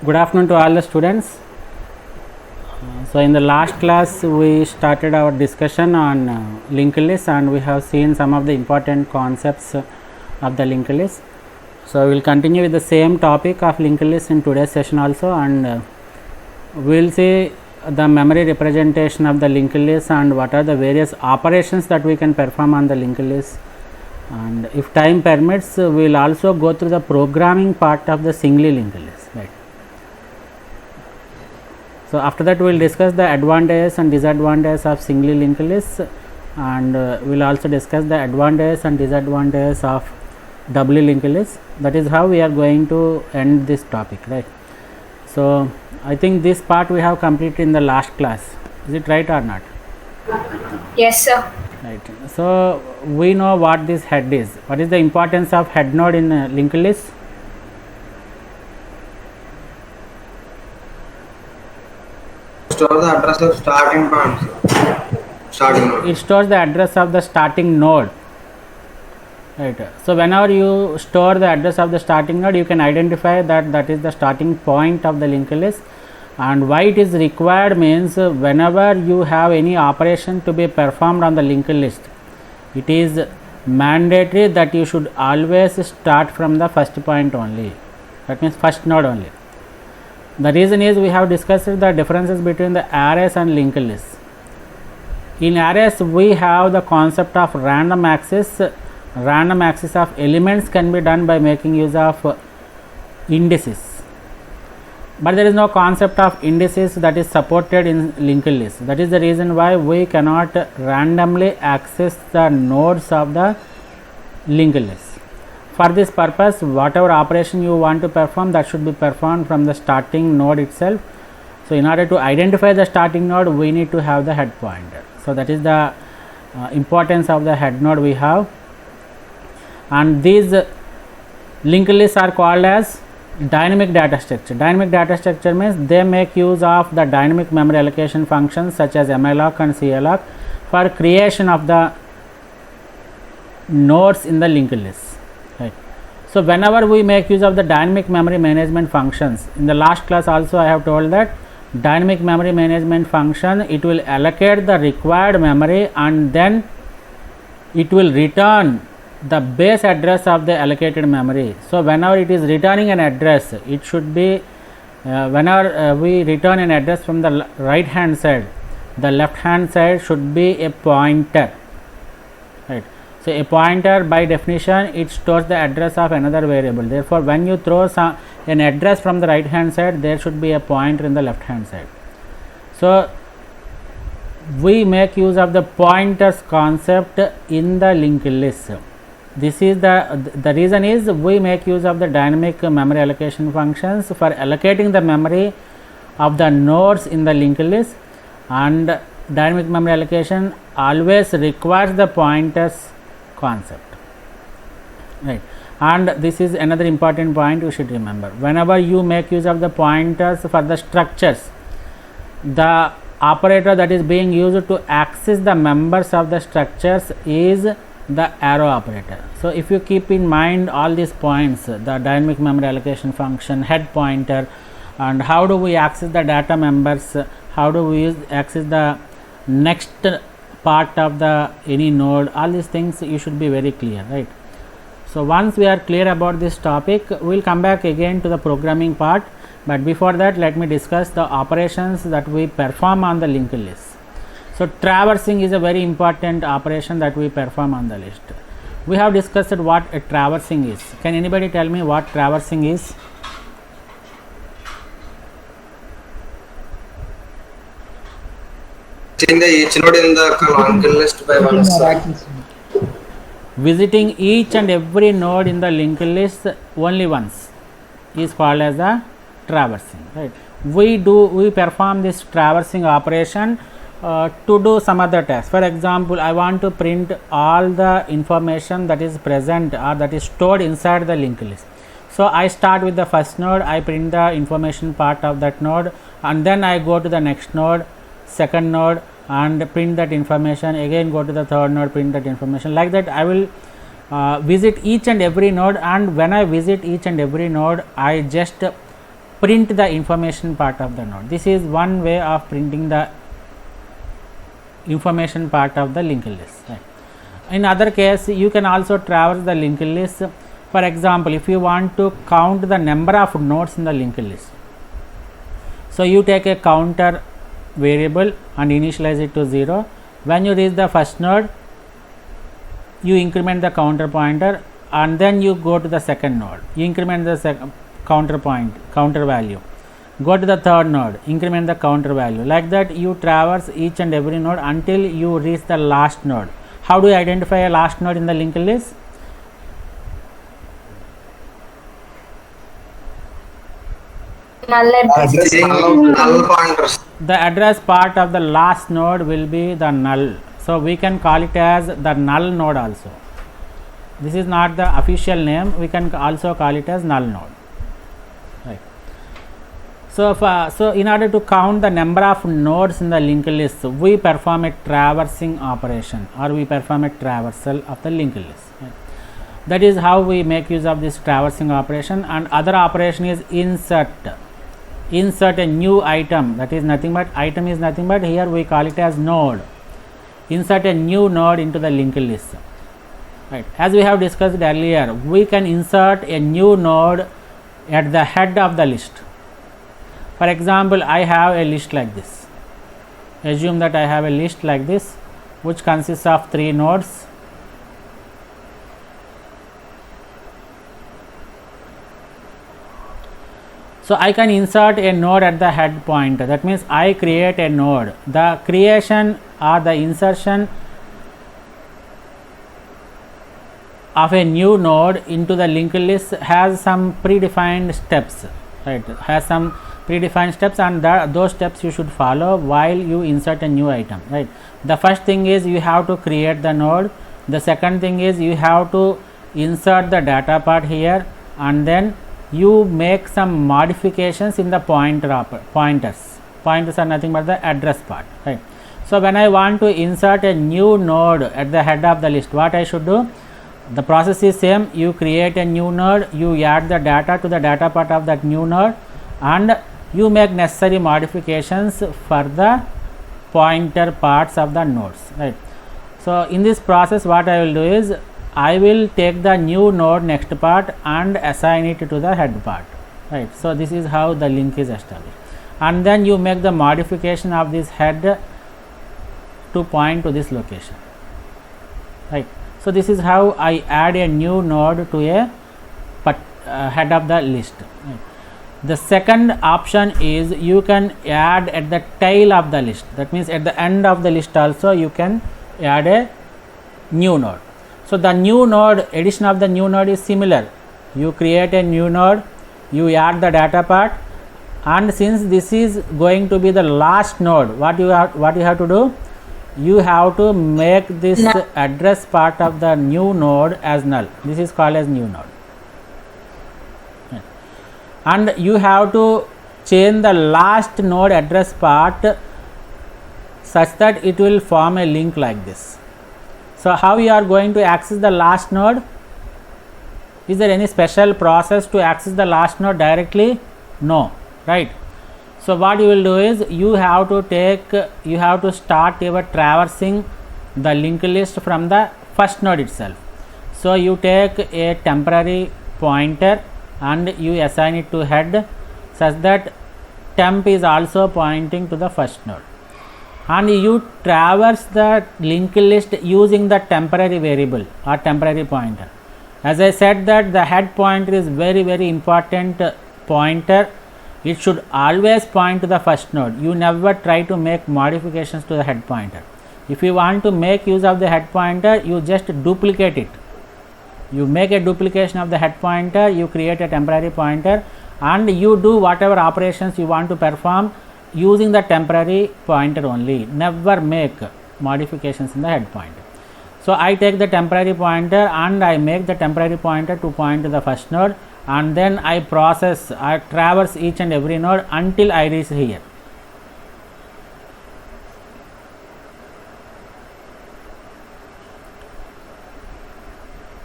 Good afternoon to all the students. So in the last class we started our discussion on linked list, and we have seen some of the important concepts of the linked list. So we will continue with the same topic of linked list in today's session also, and we will see the memory representation of the linked list and what are the various operations that we can perform on the linked list. And if time permits, we will also go through the programming part of the singly linked list, right. So after that we will discuss the advantages and disadvantages of singly linked lists, and we will also discuss the advantages and disadvantages of doubly linked lists. That is how we are going to end this topic, right. So I think this part we have completed in the last class. Is it right or not? Yes, sir. Right. So we know what this head is. What is the importance of head node in a linked list? Store the address of starting point. Starting node. It stores the address of the starting node, right. So whenever you store the address of the starting node, you can identify that that is the starting point of the linked list. And why it is required means, whenever you have any operation to be performed on the linked list, it is mandatory that you should always start from the first point only, that means first node only. The reason is, we have discussed the differences between the arrays and linked lists. In arrays we have the concept of random access. Random access of elements can be done by making use of indices, but there is no concept of indices that is supported in linked list. That is the reason why we cannot randomly access the nodes of the linked list. For this purpose, whatever operation you want to perform, that should be performed from the starting node itself. So in order to identify the starting node, we need to have the head pointer. So that is the importance of the head node we have. And these linked lists are called as dynamic data structure. Dynamic data structure means they make use of the dynamic memory allocation functions such as malloc and calloc for creation of the nodes in the linked list. Right. So whenever we make use of the dynamic memory management functions, in the last class also I have told that dynamic memory management function, it will allocate the required memory and then it will return the base address of the allocated memory. So whenever it is returning an address, it should be whenever we return an address from the right hand side, the left hand side should be a pointer, right. So a pointer by definition, it stores the address of another variable. Therefore when you throw an address from the right hand side, there should be a pointer in the left hand side. So we make use of the pointers concept in the linked list. This is the reason is, we make use of the dynamic memory allocation functions for allocating the memory of the nodes in the linked list, and dynamic memory allocation always requires the pointers concept, right. And this is another important point you should remember. Whenever you make use of the pointers for the structures, the operator that is being used to access the members of the structures is the arrow operator. So if you keep in mind all these points, the dynamic memory allocation function, head pointer, and how do we access the data members, how do we access the next part of the any node, all these things you should be very clear, right. So once we are clear about this topic, we will come back again to the programming part, but before that let me discuss the operations that we perform on the linked list. So traversing is a very important operation that we perform on the list. We have discussed what a traversing is. Can anybody tell me what traversing is? Visiting each node in the linked list by once. Visiting each and every node in the linked list only once is called as a traversing, right. We perform this traversing operation to do some other task. For example, I want to print all the information that is present or that is stored inside the linked list. So I start with the first node, I print the information part of that node, and then I go to the next node, second node, and print that information, again go to the third node, print that information. Like that I will visit each and every node, and when I visit each and every node, I just print the information part of the node. This is one way of printing the information part of the linked list. Right. In other case, you can also traverse the linked list. For example, if you want to count the number of nodes in the linked list, so you take a counter variable and initialize it to 0. When you reach the first node, you increment the counter pointer, and then you go to the second node, you increment the counter value, go to the third node, increment the counter value. Like that you traverse each and every node until you reach the last node. How do you identify a last node in the linked list? Null address. Null pointers. The address part of the last node will be the null. So we can call it as the null node also. This is not the official name, we can also call it as null node. Right. So in order to count the number of nodes in the linked list, we perform a traversing operation, or we perform a traversal of the linked list. Right. That is how we make use of this traversing operation. And other operation is insert. Insert a new item, that is nothing but, item is nothing but, here we call it as node. Insert a new node into the linked list. Right. As we have discussed earlier, we can insert a new node at the head of the list. For example, I have a list like this. Assume that I have a list like this, which consists of 3 nodes. So I can insert a node at the head pointer. That means I create a node. The creation or the insertion of a new node into the linked list has some predefined steps. Right? Has some predefined steps, and those steps you should follow while you insert a new item. Right? The first thing is you have to create the node. The second thing is you have to insert the data part here, and then you make some modifications in the pointers. Pointers are nothing but the address part. Right. So when I want to insert a new node at the head of the list, what I should do? The process is same. You create a new node, you add the data to the data part of that new node, and you make necessary modifications for the pointer parts of the nodes. Right. So in this process, what I will do is I will take the new node next part and assign it to the head part. Right. So this is how the link is established, and then you make the modification of this head to point to this location. Right. So this is how I add a new node to a head of the list. Right. The second option is you can add at the tail of the list. That means at the end of the list also you can add a new node. So the new node, addition of the new node is similar. You create a new node, you add the data part, and since this is going to be the last node, what you have to do? You have to make this address part of the new node as null. This is called as new node. Right. And you have to change the last node address part such that it will form a link like this. So how you are going to access the last node? Is there any special process to access the last node directly? No, right? So what you will do is you have to start your traversing the linked list from the first node itself. So you take a temporary pointer and you assign it to head such that temp is also pointing to the first node, and you traverse the linked list using the temporary variable or temporary pointer. As I said that the head pointer is very important pointer. It should always point to the first node. You never try to make modifications to the head pointer. If you want to make use of the head pointer, you just duplicate it. You make a duplication of the head pointer, you create a temporary pointer, and you do whatever operations you want to perform using the temporary pointer only. Never make modifications in the head pointer. So I take the temporary pointer and I make the temporary pointer to point to the first node, and then I traverse each and every node until I reach here.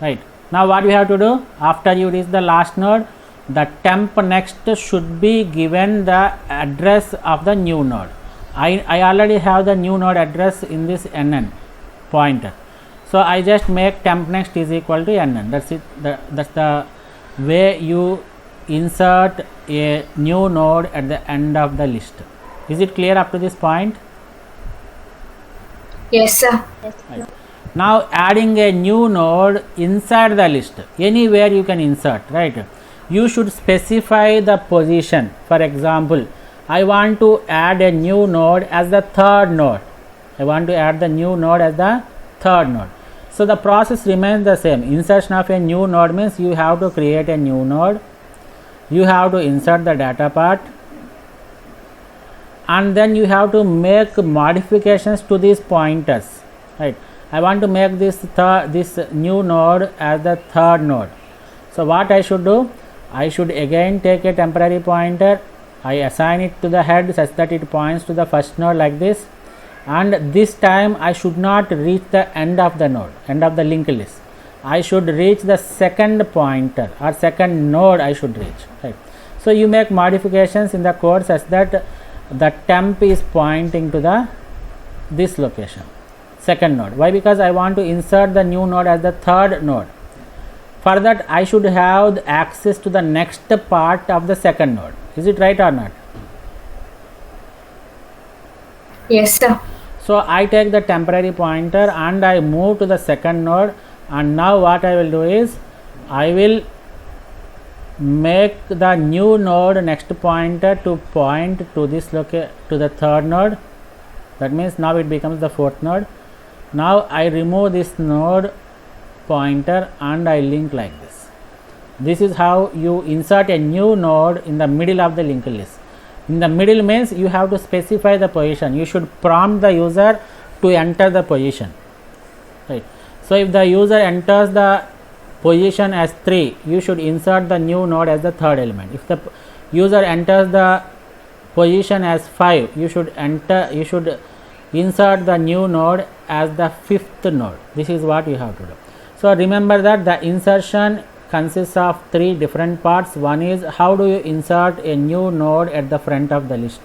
Right. Now what you have to do? After you reach the last node, the temp next should be given the address of the new node. I already have the new node address in this nn pointer, so I just make temp next is equal to nn. That's it. That's the way you insert a new node at the end of the list. Is it clear up to this point? Yes, sir. Right. Now adding a new node inside the list, anywhere you can insert, right? You should specify the position. For example, I want to add a new node as the third node. I want to add the new node as the third node. So the process remains the same. Insertion of a new node means you have to create a new node, you have to insert the data part, and then you have to make modifications to these pointers, right? I want to make this new node as the third node. So what I should do? I should again take a temporary pointer, I assign it to the head such that it points to the first node like this, and this time I should not reach the end of the node, end of the linked list. I should reach the second pointer or second node I should reach, right? So you make modifications in the code such that the temp is pointing to this location, second node. Why? Because I want to insert the new node as the third node. For that I should have access to the next part of the second node. Is it right or not? Yes, sir. So I take the temporary pointer and I move to the second node, and now what I will do is I will make the new node next pointer to point to this to the third node. That means now it becomes the fourth node. Now I remove this node pointer and I link like this. This is how you insert a new node in the middle of the linked list. In the middle means you have to specify the position. You should prompt the user to enter the position, right? So if the user enters the position as 3, you should insert the new node as the third element. If the user enters the position as 5, you should insert the new node as the fifth node. This is what you have to do. So remember that the insertion consists of 3 different parts. One is how do you insert a new node at the front of the list.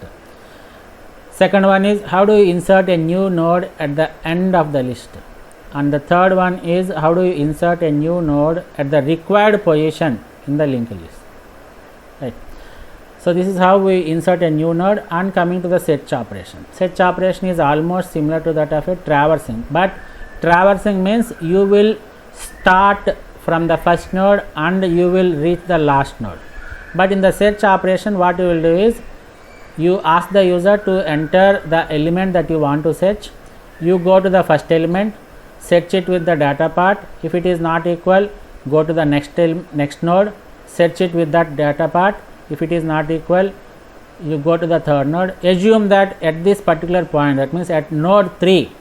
Second one is how do you insert a new node at the end of the list. And the third one is how do you insert a new node at the required position in the linked list, right? So this is how we insert a new node. And coming to the search operation. Search operation is almost similar to that of a traversing, but traversing means you will start from the first node and you will reach the last node. But in the search operation, what you will do is you ask the user to enter the element that you want to search. You go to the first element, search it with the data part. If it is not equal, go to the next node, search it with that data part. If it is not equal, you go to the third node. Assume that at this particular point, that means at node 3,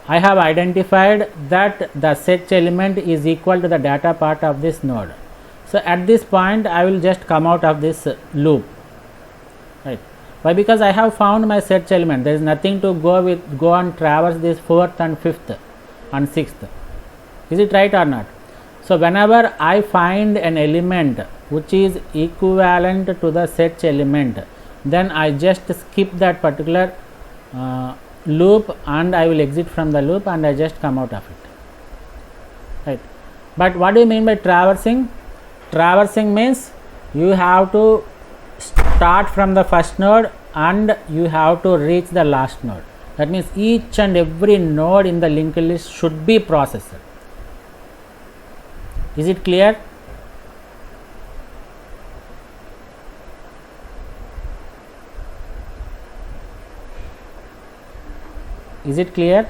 I have identified that the search element is equal to the data part of this node. So at this point I will just come out of this loop, right? Why? Because I have found my search element. There is nothing to go and traverse this 4th and 5th and 6th. Is it right or not? So whenever I find an element which is equivalent to the search element, then I just skip that particular loop and I will exit from the loop and I just come out of it, right? But what do you mean by traversing? Traversing means you have to start from the first node and you have to reach the last node. That means each and every node in the linked list should be processed. Is it clear? Is it clear?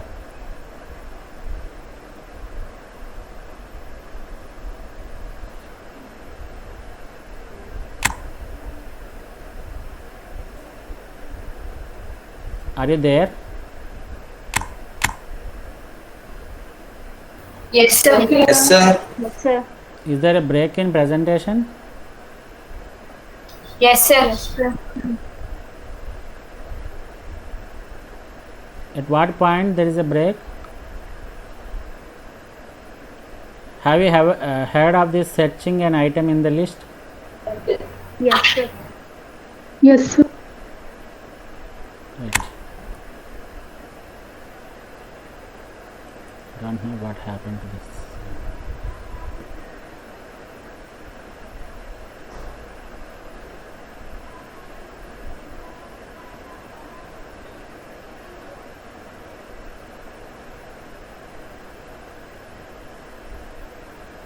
Are you there? Yes, sir. Yes, sir. Yes, sir. Is there a break in presentation? Yes, sir. Yes, sir. At what point there is a break? Have you heard of this searching an item in the list? Yes, sir. Yes, sir. Right. Don't know what happened to this.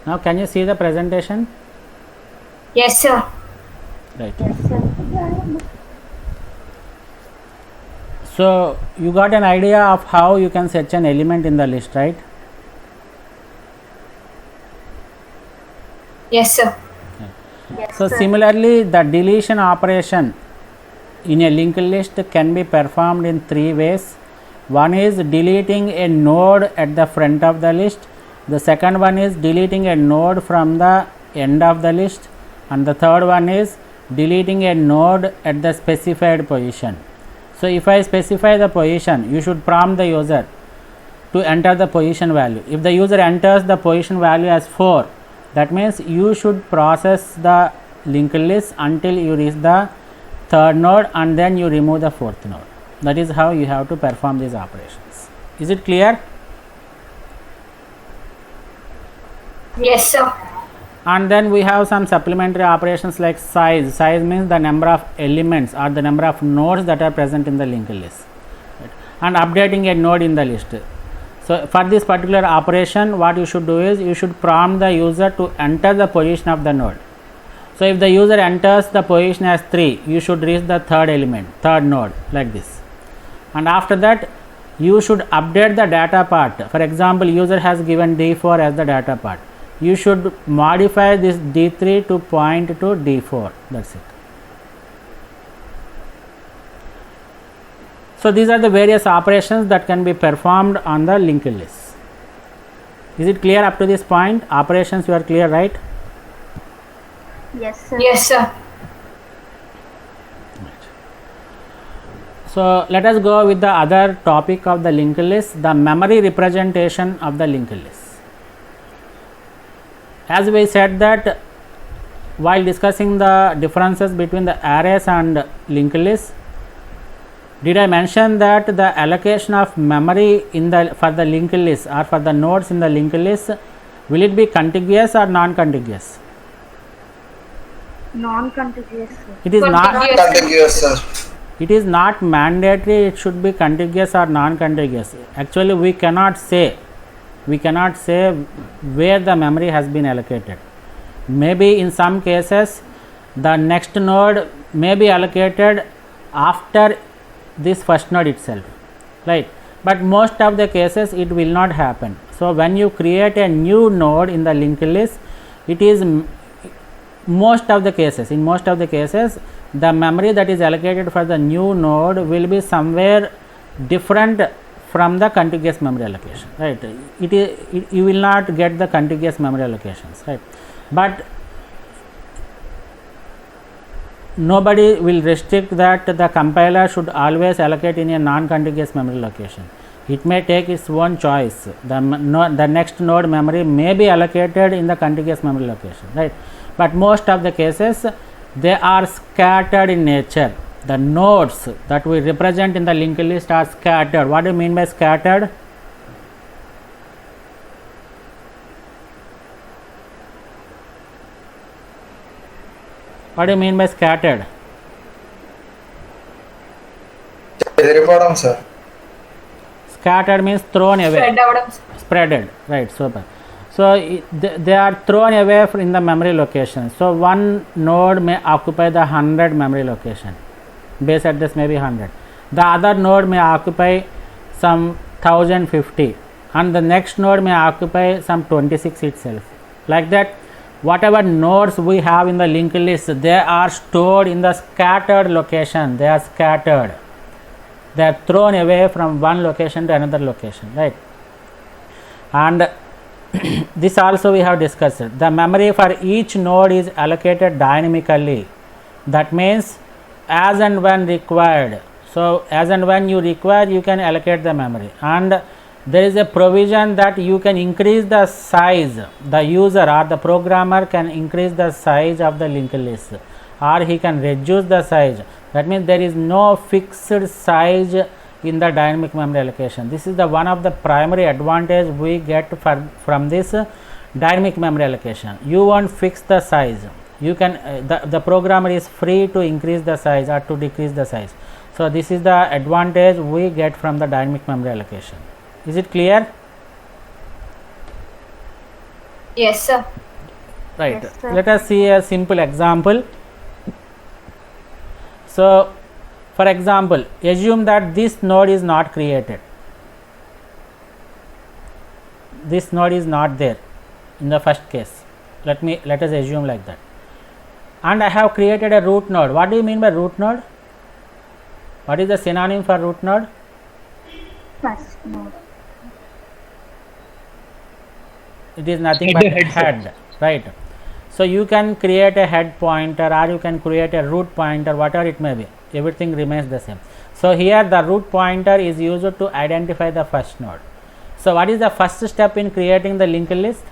Now can you see the presentation? Yes, sir. Right. Yes, sir. So you got an idea of how you can search an element in the list, right? Yes, sir. Yes, So sir. similarly, the deletion operation in a linked list can be performed in three ways. One is deleting a node at the front of the list. The second one is deleting a node from the end of the list, and the third one is deleting a node at the specified position. So if I specify the position, you should prompt the user to enter the position value. If the user enters the position value as 4, that means you should process the linked list until you reach the third node, and then you remove the fourth node. That is how you have to perform these operations. Is it clear? Yes, sir. And then we have some supplementary operations like size. Size means the number of elements or the number of nodes that are present in the linked list, right? And updating a node in the list. So for this particular operation, what you should do is you should prompt the user to enter the position of the node. So if the user enters the position as 3, you should reach the third element, third node, like this. And after that, you should update the data part. For example, user has given D4 as the data part. You should modify this D3 to point to D4. That's it. So these are the various operations that can be performed on the linked list. Is it clear up to this point? Operations, you are clear, right? Yes, sir. Yes, sir. So let us go with the other topic of the linked list, the memory representation of the linked list. As we said that while discussing the differences between the arrays and linked lists, did I mention that the allocation of memory in the for the linked list or for the nodes in the linked list, will it be contiguous or non-contiguous? Non-contiguous, sir. It is not. Contiguous. Contiguous, sir. It is not mandatory. It should be contiguous or non-contiguous. Actually, we cannot say where the memory has been allocated. Maybe in some cases, the next node may be allocated after this first node itself, right? But most of the cases it will not happen. So when you create a new node in the linked list, it is in most of the cases the memory that is allocated for the new node will be somewhere different from the contiguous memory allocation, right? You will not get the contiguous memory allocations, right? But nobody will restrict that the compiler should always allocate in a non-contiguous memory location. It may take its own choice. The next node memory may be allocated in the contiguous memory location, right? But most of the cases they are scattered in nature. The nodes that we represent in the linked list are scattered. What do you mean by scattered? What do you mean by scattered? చెదిరిపోవడం sir. Scattered means thrown away. Spread avadam, sir. Spreaded, right? Super. So they are thrown away in the memory location. So one node may occupy the 100 memory location. Base address may be 100. The other node may occupy some 1050, and the next node may occupy some 26 itself. Like that, whatever nodes we have in the linked list, they are stored in the scattered location. They are scattered. They are thrown away from one location to another location, right? And this also we have discussed. The memory for each node is allocated dynamically. That means as and when required. So as and when you require, you can allocate the memory, and there is a provision that you can increase the size. The user or the programmer can increase the size of the linked list, or he can reduce the size. That means there is no fixed size in the dynamic memory allocation. This is the one of the primary advantage we get from this dynamic memory allocation. You won't fix the size. You can the programmer is free to increase the size or to decrease the size. So this is the advantage we get from the dynamic memory allocation. Is it clear? Yes, sir. Right. Yes, sir. Let us see a simple example. So for example, assume that this node is not created. This node is not there in the first case. Let us assume like that. And I have created a root node. What do you mean by root node? What is the synonym for root node? First node. It is nothing but head, right? So you can create a head pointer or you can create a root pointer, whatever it may be. Everything remains the same. So here the root pointer is used to identify the first node. So what is the first step in creating the linked list?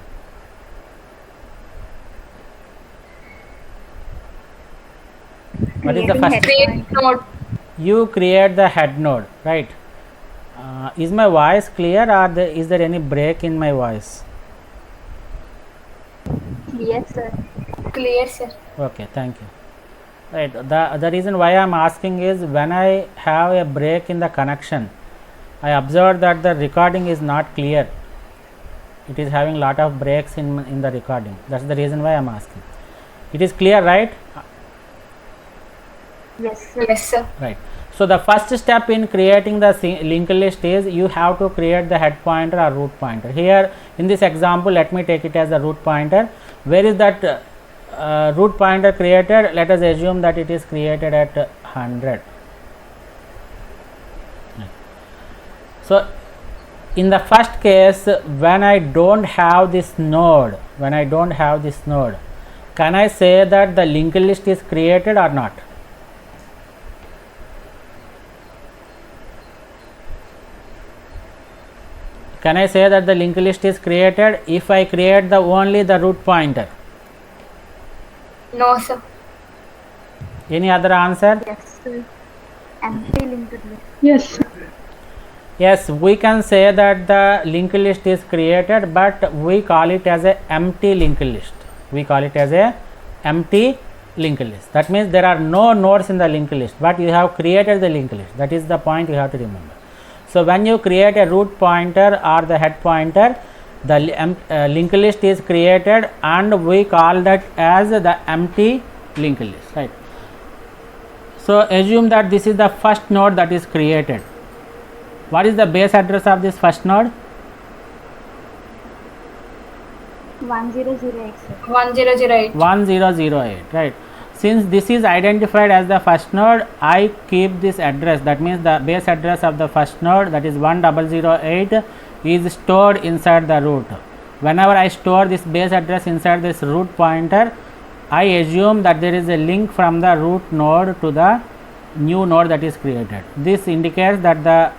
What is the Creating first head step? Create node. You create the head node, right? Is my voice clear or is there any break in my voice? Yes, sir. Clear, sir. Okay, thank you. Right, the reason why I am asking is when I have a break in the connection, I observed that the recording is not clear. It is having lot of breaks in the recording. That's the reason why I am asking. It is clear, right? Yes, sir. Yes, sir. Right. So the first step in creating the linked list is you have to create the head pointer or root pointer. Here in this example, let me take it as the root pointer. Where is that root pointer created? Let us assume that it is created at 100. So in the first case, when I don't have this node, can I say that the linked list is created or not? Can I say that the linked list is created if I create only the root pointer? No, sir. Any other answer? Yes, sir. Empty linked list. Yes, sir. Yes, we can say that the linked list is created, but we call it as a empty linked list. That means there are no nodes in the linked list, but you have created the linked list. That is the point you have to remember. So when you create a root pointer or the head pointer, the linked list is created and we call that as the empty linked list, right? So assume that this is the first node that is created. What is the base address of this first node? 1008, sir. 1008. 1008, right? Since this is identified as the first node, I keep this address. That means the base address of the first node, that is 1008, is stored inside the root. Whenever I store this base address inside this root pointer, I assume that there is a link from the root node to the new node that is created. This indicates that the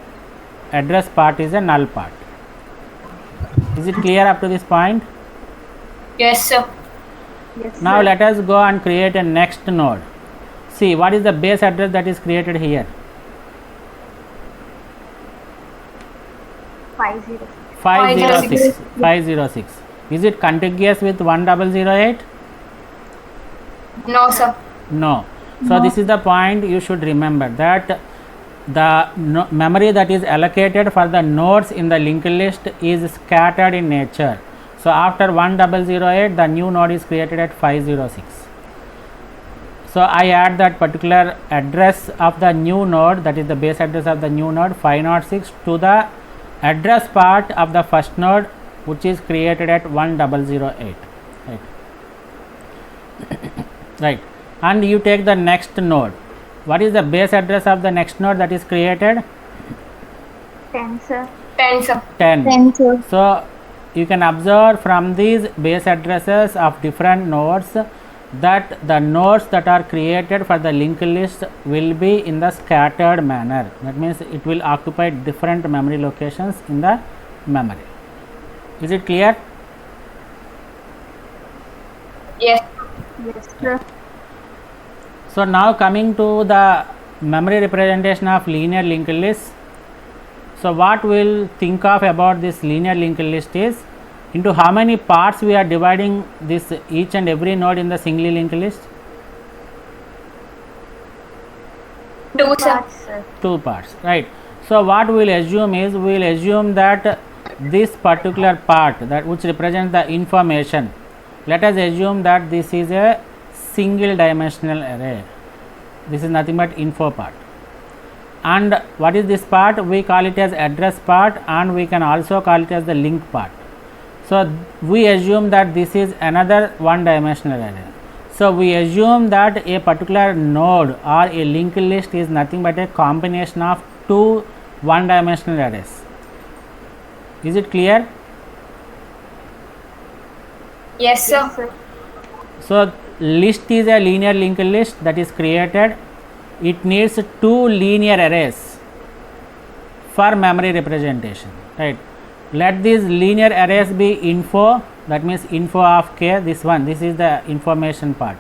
address part is a null part. Is it clear up to this point? Yes, sir. Yes, Now sir. let us go and create a next node. See, what is the base address that is created here? 506. 506. 506. Is it contiguous with 1008? No, sir. No. So this is the point you should remember, that the memory that is allocated for the nodes in the linked list is scattered in nature. So after 1008, the new node is created at 506. So I add that particular address of the new node, that is the base address of the new node 506, to the address part of the first node, which is created at 1008. Right. Right. And you take the next node. What is the base address of the next node that is created? 10, sir. 10, sir. 10. 10, sir. So you can observe from these base addresses of different nodes that the nodes that are created for the linked list will be in the scattered manner. That means it will occupy different memory locations in the memory. Is it clear? Yes. Yes, sir. So now coming to the memory representation of linear linked list. So what we'll think of about this linear linked list is, into how many parts we are dividing this each and every node in the singly linked list? 2, sir. Parts, sir. 2 parts, right? So what we will assume is, we will assume that this particular part that which represents the information, let us assume that this is a single dimensional array. This is nothing but info part. And what is this part? We call it as address part, and we can also call it as the link part. So we assume that this is another one dimensional array. So we assume that a particular node or a linked list is nothing but a combination of 2 one dimensional arrays. Is it clear? Yes, sir. Yes, sir. So list is a linear linked list that is created. It needs 2 linear arrays for memory representation, right? Let these linear arrays be info, that means info of k, this one, this is the information part.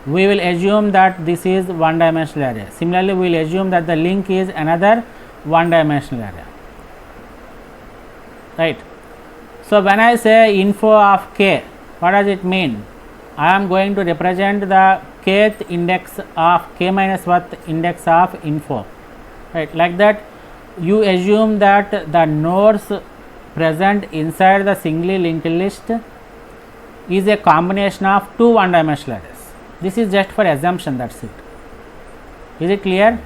We will assume that this is one dimensional array. Similarly, we will assume that the link is another one dimensional array, right? So when I say info of k, what does it mean? I am going to represent the kth index of k minus 1 index of info, right? Like that, you assume that the nodes present inside the singly linked list is a combination of 2 one dimensional arrays. This is just for assumption, that's it. Is it clear?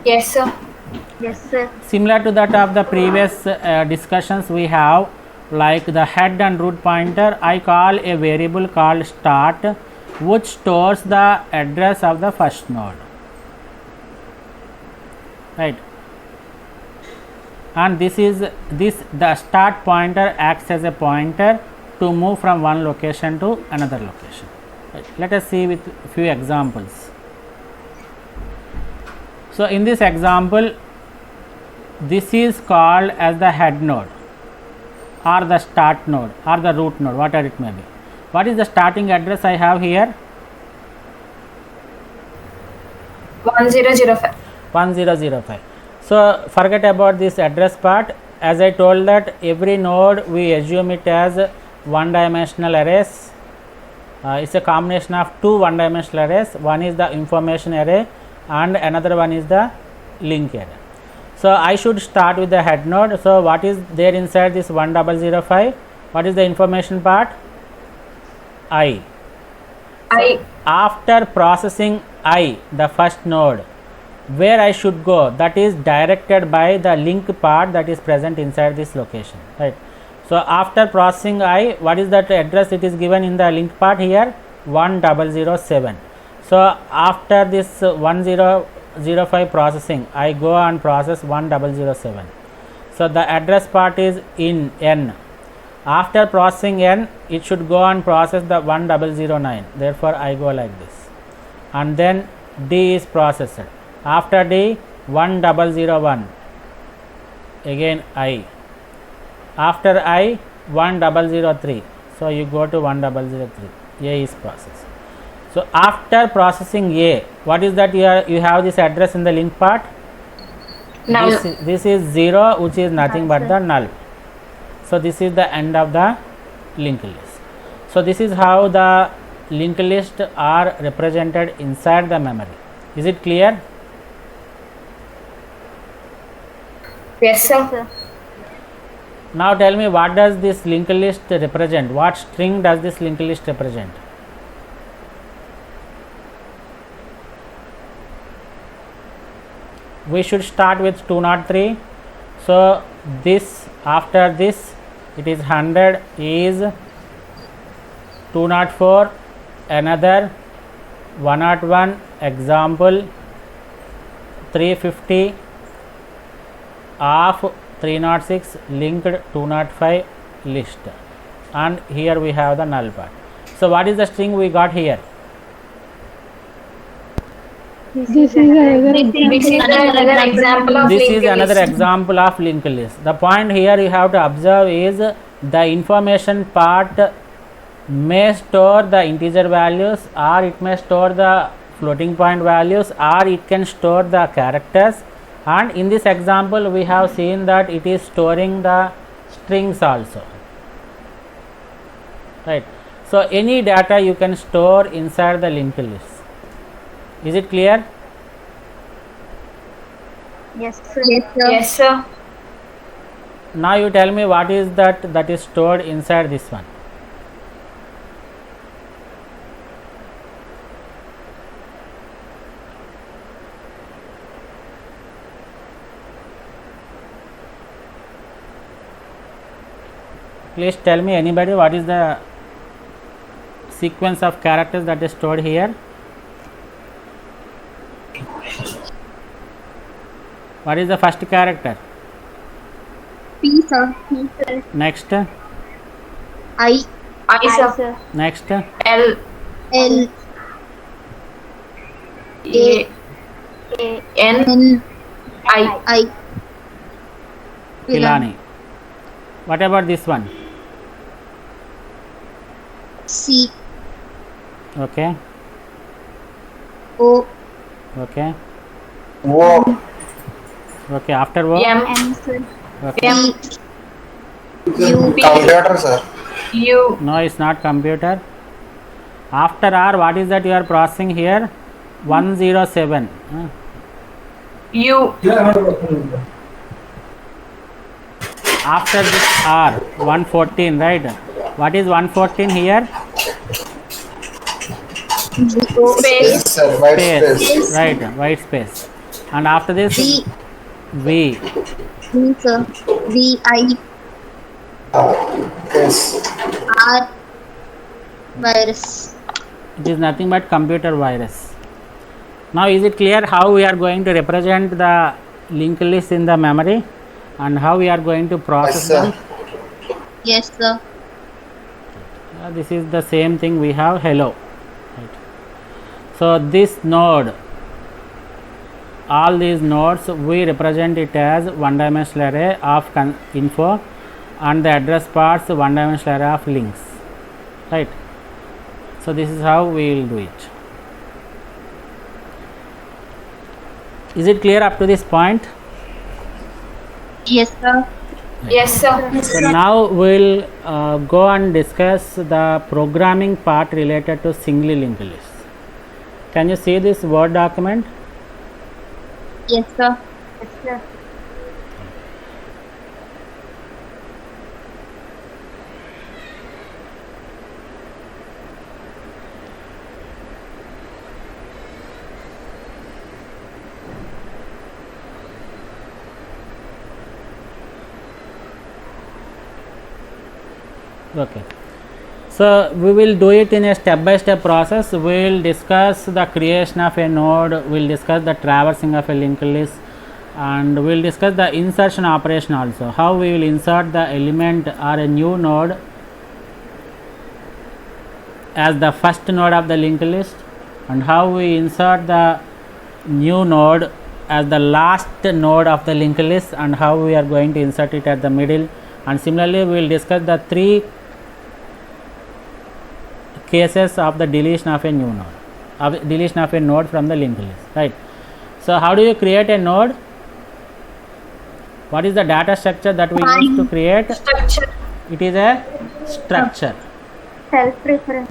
Yes, sir. Yes, sir. Similar to that of the previous discussions we have, like the head and root pointer, I call a variable called start, which stores the address of the first node, right? And the start pointer acts as a pointer to move from one location to another location, right? Let us see with few examples. So in this example, this is called as the head node or the start node or the root node, whatever it may be. What is the starting address I have here? 1005. 1005. So forget about this address part. As I told that every node we assume it as one dimensional arrays. It's a combination of 2 one dimensional arrays. One is the information array and another one is the link array. So I should start with the head node. So what is there inside this 1005? What is the information part? I. After processing I, the first node, where I should go, that is directed by the link part that is present inside this location, right? So after processing I, what is that address it is given in the link part here? 1007. So after this 1005 processing, I go and process 1007. So the address part is in N. After processing N, it should go and process the 1009. Therefore I go like this, and then D is processed. After D, 1001, again I. After I, 1003. So you go to 1003. A is processed. So after processing A, what is that you have this address in the link part? Null. This is 0, which is nothing but the null. So this is the end of the linked list. So this is how the linked list are represented inside the memory. Is it clear? Yes, sir. Sir. Now tell me, what does this linked list represent? What string does this linked list represent? We should start with 203. So this, after this, it is 100 is 204, another 101, example 350 of 306 linked 205 list, and here we have the null part. So what is the string we got here? This is another example. This is another example of This linked is another example of linked list. list. The point here you have to observe is the information part may store the integer values, or it may store the floating point values, or it can store the characters. And in this example we have seen that it is storing the strings also, right? So any data you can store inside the linked list. Is it clear? Yes, sir. Yes, sir. Now you tell me what is that is stored inside this one. Please tell me, anybody, what is the sequence of characters that is stored here? What is the first character? P, sir. P, sir. Next, I, I, sir. sir. next, L, L, A, A, N, N, I. Kilani. What about this one? C, Okay, O, okay, O, okay. After O, M, M, sir. okay. M, U, computer, sir. U, No, it's not computer. After R, what is that you are processing here? 107. U, After this R, 114, right? What is 114 here? space, Yes, sir. White Space, space. right? White space. And after this, V, V. V, sir. V, I, Yes. R, virus. It is nothing but computer virus. Now is it clear how we are going to represent the linked list in the memory and how we are going to process Yes, sir. them? Yes, sir. This is the same thing we have hello. Right. So this node, all these nodes, we represent it as one dimensional array of info, and the address parts one dimensional array of links, right? So this is how we will do it. Is it clear up to this point? Yes, sir. yes, sir. So now we will go and discuss the programming part related to singly linked lists. Can you see this Word document? Yes, sir. Yes, sir. Okay. So we will do it in a step-by-step process. We will discuss the creation of a node, we will discuss the traversing of a linked list, and we will discuss the insertion operation also. How we will insert the element or a new node as the first node of the linked list, and how we insert the new node as the last node of the linked list, and how we are going to insert it at the middle. And similarly we will discuss the three cases of the deletion of a new node, of deletion of a node from the linked list, right? So how do you create a node? What is the data structure that we use to create? Structure, It is a structure, Self-reference.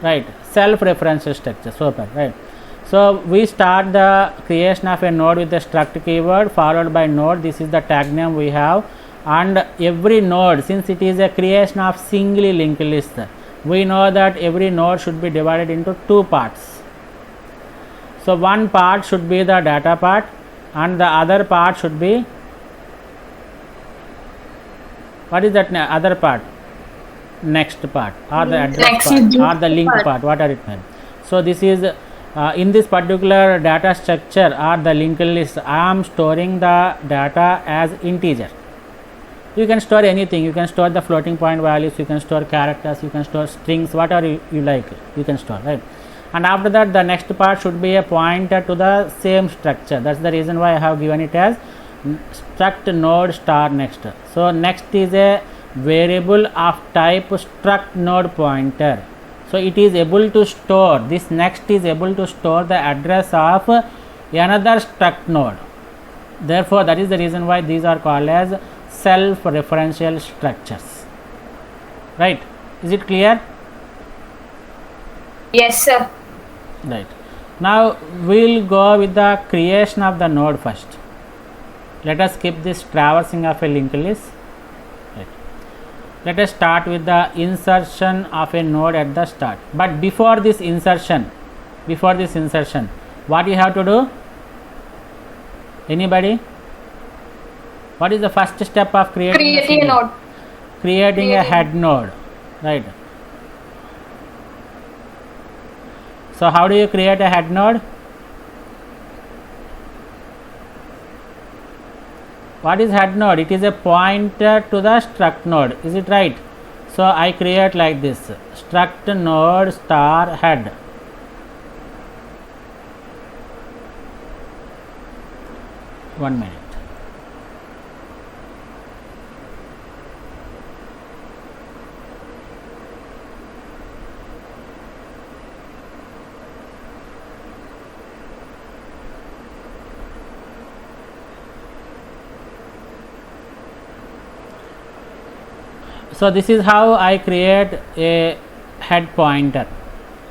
right? Self-referential structure, super, right? So we start the creation of a node with the struct keyword followed by node. This is the tag name we have, and every node, since it is a creation of singly linked list, we know that every node should be divided into two parts. So one part should be the data part, and the other part should be, what is that other part? Next part, or the address Next. part, or the link part, what are it meant? So this is in this particular data structure or the linked list, I am storing the data as integer. You can store anything, you can store the floating point values, you can store characters, you can store strings, whatever you like, you can store, right? And after that the next part should be a pointer to the same structure. That's the reason why I have given it as struct node star next. So next is a variable of type struct node pointer. So it is able to store, this next is able to store the address of another struct node. Therefore that is the reason why these are called as self-referential structures. Right? Is it clear? Yes, sir. Right. Now we will go with the creation of the node first. Let us skip this traversing of a linked list. Right. Let us start with the insertion of a node at the start. But before this insertion, what you have to do? Anybody? What is the first step of Creating a node. Creating a head node. Right. So how do you create a head node? What is head node? It is a pointer to the struct node. Is it right? So I create like this: struct node star head. One minute. So this is how I create a head pointer.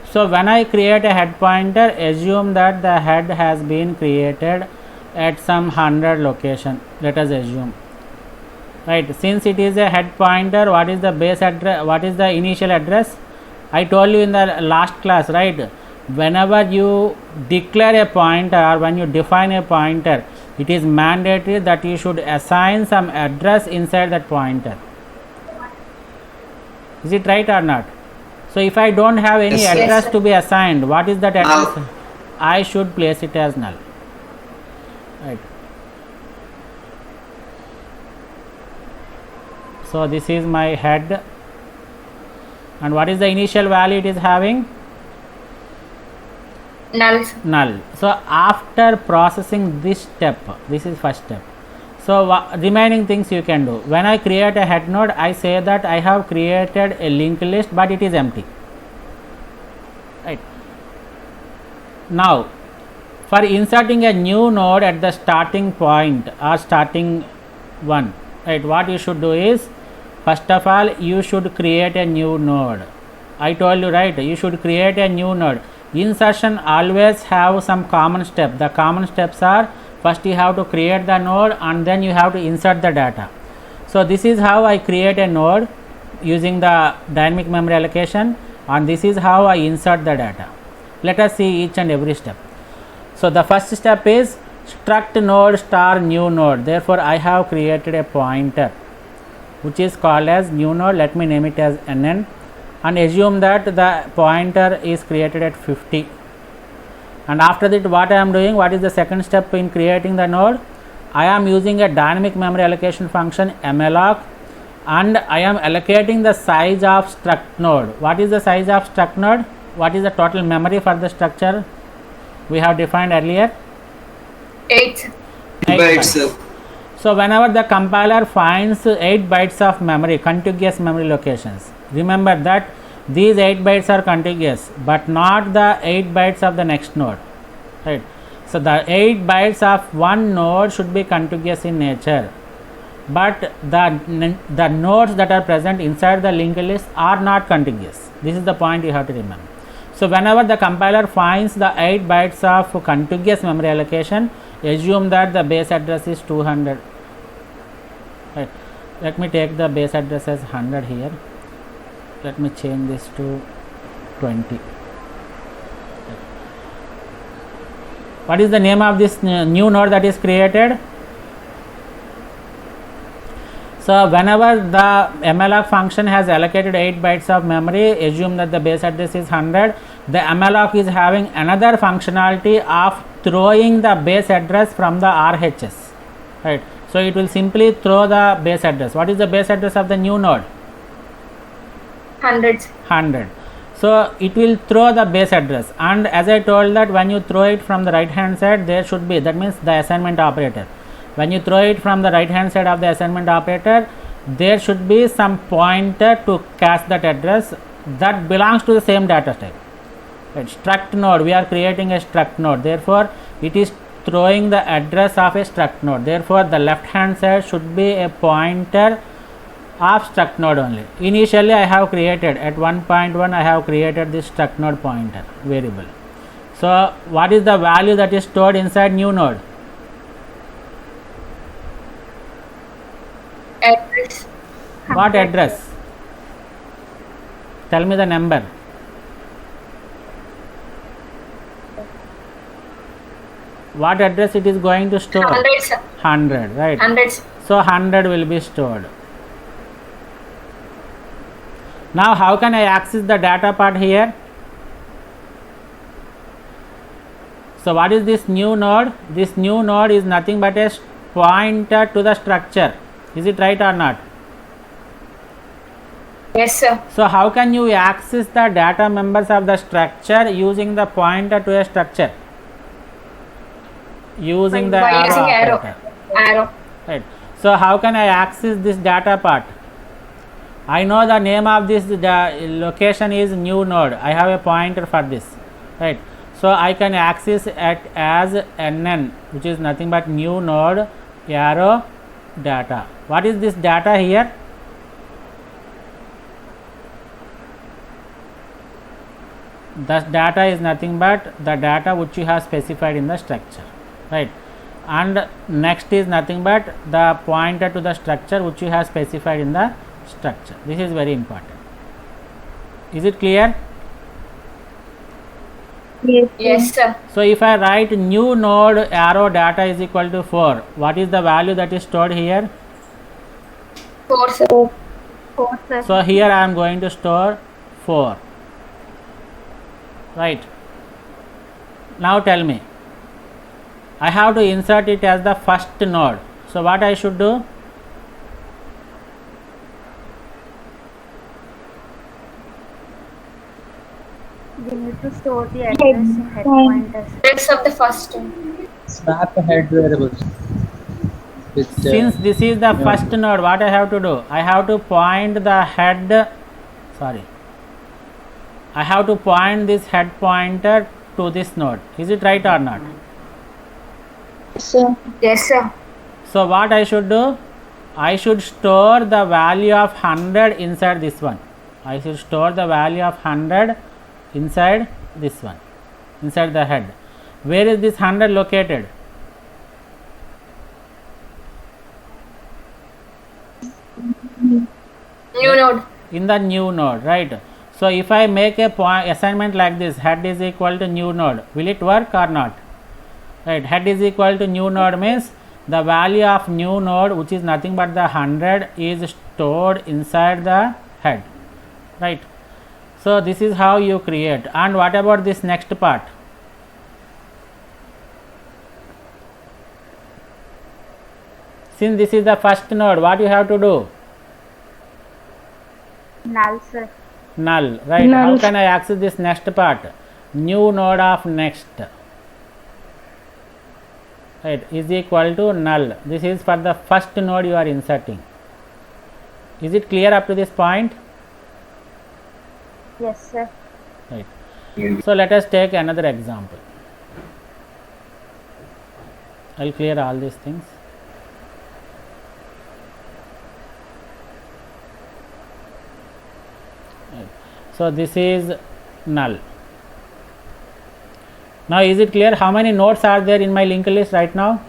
So when I create a head pointer, assume that the head has been created at some 100 location. Let us assume. Right, since it is a head pointer, what is the base address, what is the initial address? I told you in the last class, right? Whenever you declare a pointer or when you define a pointer, it is mandatory that you should assign some address inside that pointer. Is it right or not? So if I don't have any Yes, address sir. to be assigned, what is that address? I should place it as null. Right. So this is my head, and what is the initial value it is having? Null. Null. So after processing this step, this is first step. So remaining things you can do. When I create a head node, I say that I have created a linked list, but it is empty. Right. Now for inserting a new node at the starting point or starting one, right, what you should do is, first of all, you should create a new node. I told you, right, you should create a new node. Insertion always have some common step. The common steps are, first you have to create the node and then you have to insert the data. So this is how I create a node using the dynamic memory allocation, and this is how I insert the data. Let us see each and every step. So the first step is struct node star new node. Therefore I have created a pointer which is called as new node. Let me name it as NN and assume that the pointer is created at 50. And after that, what I am doing, what is the second step in creating the node? I am using a dynamic memory allocation function malloc, and I am allocating the size of struct node. What is the size of struct node? What is the total memory for the structure we have defined earlier? 8. 8 bytes. So whenever the compiler finds 8 bytes of memory, contiguous memory locations, remember that these 8 bytes are contiguous but not the 8 bytes of the next node, right? So the 8 bytes of one node should be contiguous in nature, but the nodes that are present inside the linked list are not contiguous. This is the point you have to remember. So whenever the compiler finds the 8 bytes of contiguous memory allocation, assume that the base address is 200, right? Let me take the base address as 100 here. Let me change this to 20. What is the name of this new node that is created? So whenever the malloc function has allocated 8 bytes of memory, assume that the base address is 100. The malloc is having another functionality of throwing the base address from the RHS, right? So it will simply throw the base address. What is the base address of the new node? 100. So it will throw the base address, and as I told that when you throw it from the right hand side, there should be, that means the assignment operator. When you throw it from the right hand side of the assignment operator, there should be some pointer to catch that address that belongs to the same data type. Right. Struct node, we are creating a struct node, therefore it is throwing the address of a struct node, therefore the left hand side should be a pointer of struct node only. Initially I have created at 1.1 I have created this struct node pointer variable. So what is the value that is stored inside new node? Address. What address? Tell me the number. What address it is going to store? 100, sir. 100, right? 100, sir. So 100 will be stored. Now how can I access the data part here? So what is this new node? This new node is nothing but a pointer to the structure. Is it right or not? Yes, sir. So how can you access the data members of the structure using the pointer to a structure? Using the By using arrow. operator. Arrow. Right. So how can I access this data part? I know the name of this location is new node. I have a pointer for this. Right. So I can access it as NN, which is nothing but new node arrow data. What is this data here? The data is nothing but the data which you have specified in the structure, right? And next is nothing but the pointer to the structure which you have specified in the structure. This is very important. Is it clear? Yes, sir. So if I write new node arrow data is equal to 4, what is the value that is stored here? 4, sir. 4, sir. So here I am going to store 4. Right. Now tell me, I have to insert it as the first node. So what I should do? We need to store the address in head pointers. Address of the first one. Swap head variables. With, Since this is the first node, what I have to do? I have to point the head, I have to point this head pointer to this node. Is it right or not? Yes, sir. So what I should do? I should store the value of 100 inside this one. I should store the value of 100 inside this one, inside the head. Where is this 100 located? New node. In the new node, right? So if I make a assignment like this, head is equal to new node, will it work or not? Right, head is equal to new node means the value of new node, which is nothing but the 100, is stored inside the head, right? So this is how you create. And what about this next part? Since this is the first node, what you have to do? Null, sir. Null, right? How can I access this next part? New node of next, right, is equal to null. This is for the first node you are inserting. Is it clear up to this point? Yes, sir. Right. So let us take another example. I will clear all these things. Right. So this is null. Now is it clear how many nodes are there in my linked list right now?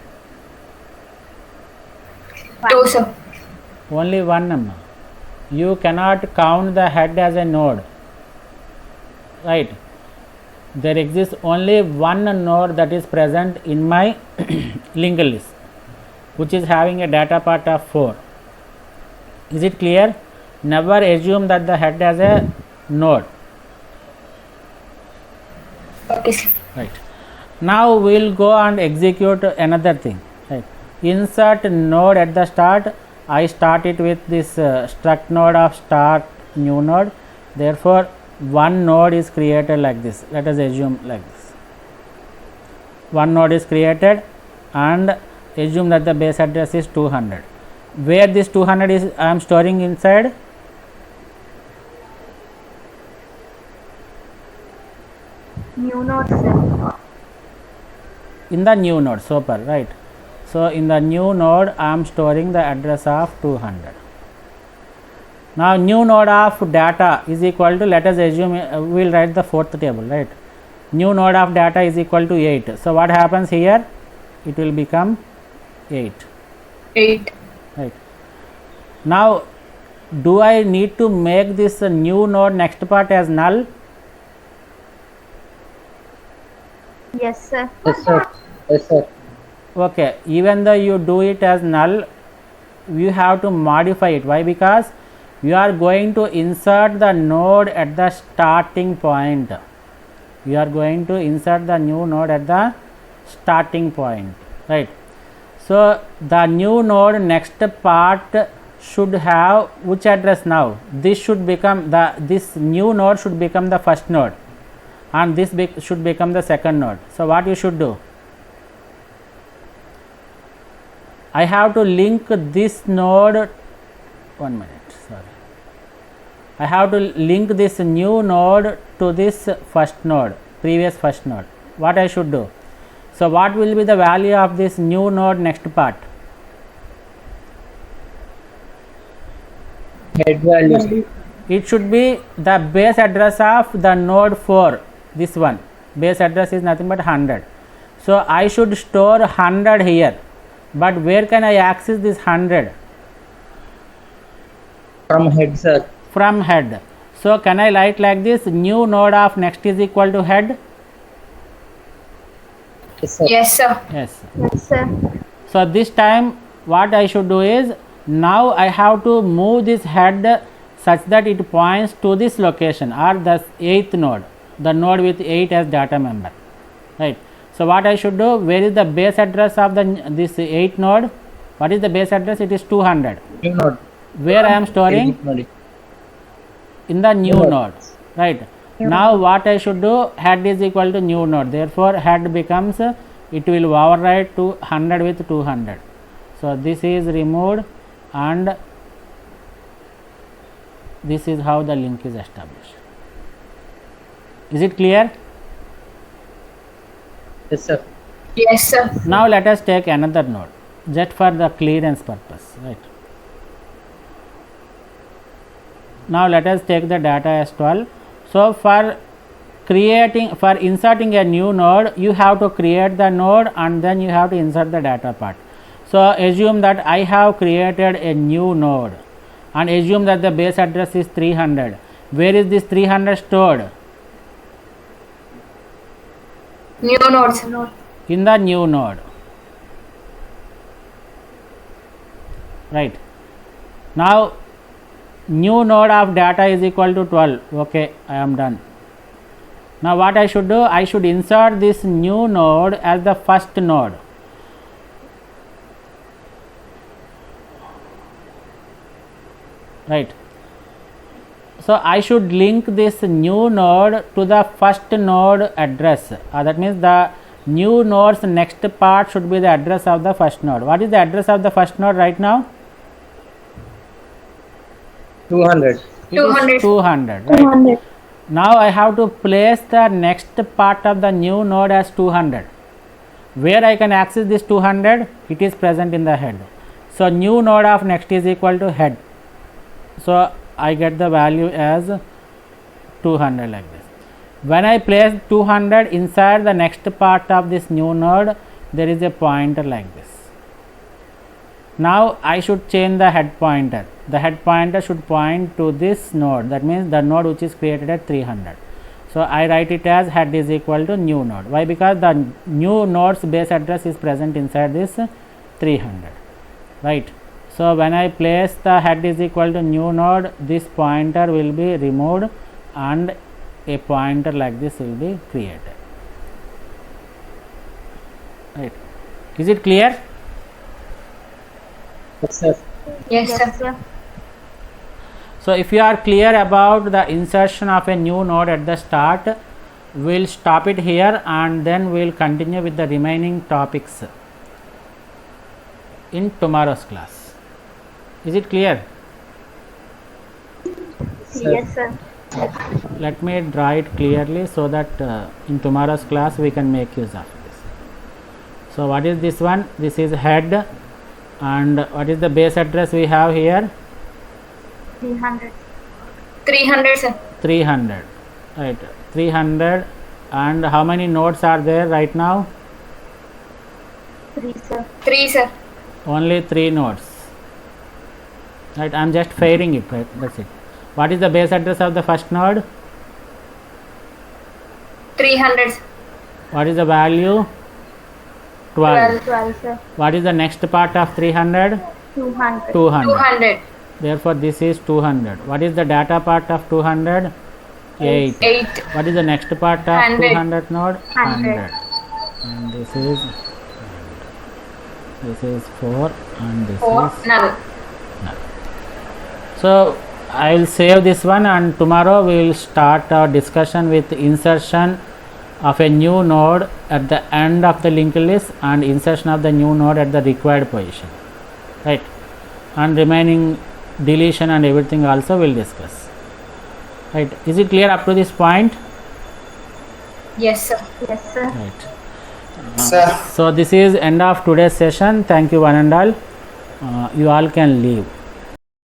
2, sir. Only one number. You cannot count the head as a node, right? There exists only one node that is present in my linked list, which is having a data part of 4. Is it clear? Never assume that the head as a node. Okay, sir. Right. Now we will go and execute another thing. Right. Insert node at the start. I start it with this struct node of start new node. Therefore, one node is created like this. Let us assume like this. One node is created and assume that the base address is 200. where this 200 is I am storing inside? New node, sir. In the new node, super, right. So in the new node I am storing the address of 200. Now new node of data is equal to, let us assume we will write the fourth table, right. New node of data is equal to 8. So what happens here? It will become 8, 8. right. Now do I need to make this new node next part as null? Yes, sir. Yes, sir. Yes, sir. Okay, even though you do it as null, you have to modify it. Why? Because you are going to insert the node at the starting point. You are going to insert the new node at the starting point, right. So the new node next part should have which address now? This should become this new node should become the first node, and this should become the second node. So what you should do? I have to link this node, 1 minute, sorry. I have to link this new node to this first node, previous first node. What I should do? So what will be the value of this new node next part? Head value. It should be the base address of the node 4, this one. Base address is nothing but 100. So I should store 100 here. But where can I access this 100? From head, sir. From head. So can I write like this? New node of next is equal to head? Yes, sir. Yes, sir. Yes. Yes, sir. So this time what I should do is, now I have to move this head such that it points to this location or the 8th node, the node with 8 as data member, right. So what I should do? Where is the base address of this 8th node? What is the base address? It is 200. New node. Where I am storing? In the new node, right. Now what I should do? Head is equal to new node. Therefore head becomes, it will overwrite to 100 with 200. So this is removed, and this is how the link is established. Is it clear? Yes, sir. Yes, sir. Now let us take another node, just for the clearance purpose, right. Now let us take the data as 12. So for inserting a new node, you have to create the node and then you have to insert the data part. So assume that I have created a new node and assume that the base address is 300. Where is this 300 stored? New node, sir. In the new node, right. Now new node of data is equal to 12. Okay, I am done. Now what I should do? I should insert this new node as the first node. Right. So I should link this new node to the first node address. That means the new node's next part should be the address of the first node. What is the address of the first node right now? 200. It is 200. 200, right. 200. Now I have to place the next part of the new node as 200. Where I can access this 200? It is present in the head. So new node of next is equal to head. So I get the value as 200 like this. When I place 200 inside the next part of this new node, there is a pointer like this. Now I should change the head pointer. The head pointer should point to this node, that means the node which is created at 300. So I write it as head is equal to new node. Why? Because the new node's base address is present inside this 300, right. So when I place the head is equal to new node, this pointer will be removed and a pointer like this will be created, right. Is it clear? Yes, sir. Yes, Yes, sir. sir. So if you are clear about the insertion of a new node at the start, we will stop it here and then we will continue with the remaining topics in tomorrow's class. Is it clear? Yes, sir. Let me draw it clearly so that in tomorrow's class we can make use of this. So what is this one? This is head, and what is the base address we have here? 300. 300, sir. 300, right? 300. And how many nodes are there right now? 3, sir. 3, sir. Only 3 nodes, right? I'm just fairing it, right? That's it. What is the base address of the first node? 300, sir. What is the value? 12. 12, sir. What is the next part of 300? 200. 200. 200. Therefore this is 200. What is the data part of 200? 8. 8. What is the next part of 100. 200 node? 100. And this is 4 and this 4. is Null. so I will save this one, and tomorrow we will start our discussion with insertion of a new node at the end of the linked list and insertion of the new node at the required position, right? And remaining deletion and everything also we will discuss, right? Is it clear up to this point? Yes, sir. Yes, sir. Right. Sir. So this is end of today's session. Thank you one and all. You all can leave.